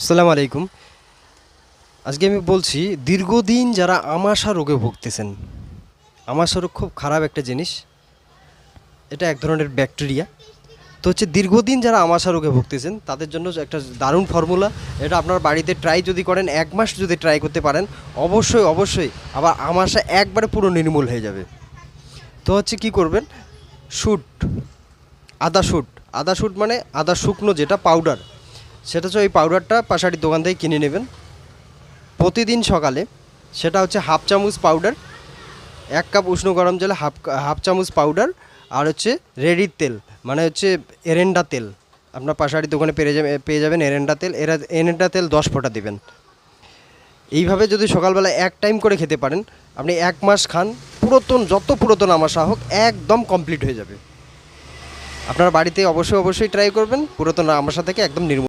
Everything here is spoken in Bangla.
আসসালামু আলাইকুম। আজকে আমি বলছি দীর্ঘদিন যারা আমাশা রোগে ভুগতেছেন। আমাশা রোগ খুব খারাপ একটা জিনিস। এটা এক ধরনের ব্যাকটেরিয়া। তো হচ্ছে দীর্ঘদিন যারা আমাশা রোগে ভুগতেছেন তাদের জন্য একটা দারুণ ফর্মুলা। এটা আপনার বাড়িতে ট্রাই যদি করেন, ১ মাস যদি ট্রাই করতে পারেন, অবশ্যই আবার আমাশা একবারে পুরো নির্মূল হয়ে যাবে। তো হচ্ছে কি করবেন, শুট, আদা শুট। আদা শুট মানে আদা শুকনো যেটা পাউডার, সেটা হচ্ছে ওই পাউডারটা পাশাড়ির দোকান থেকে কিনে নেবেন। প্রতিদিন সকালে সেটা হচ্ছে হাফ চামচ পাউডার, ১ কাপ উষ্ণ গরম জলে হাফ চামচ পাউডার, আর হচ্ছে রেডির তেল মানে হচ্ছে এরেন্ডা তেল। আপনার পাশাড়ির দোকানে পেয়ে যাবেন এরেন্ডা তেল। এরেন্ডা তেল ১০ ফোঁটা দেবেন। এইভাবে যদি সকালবেলা এক টাইম করে খেতে পারেন, আপনি ১ মাস খান, যত পুরাতন আমাশা হোক একদম কমপ্লিট হয়ে যাবে। আপনার বাড়িতে অবশ্যই ট্রাই করবেন, পুরাতন আমাশা থেকে একদম নির্মূল।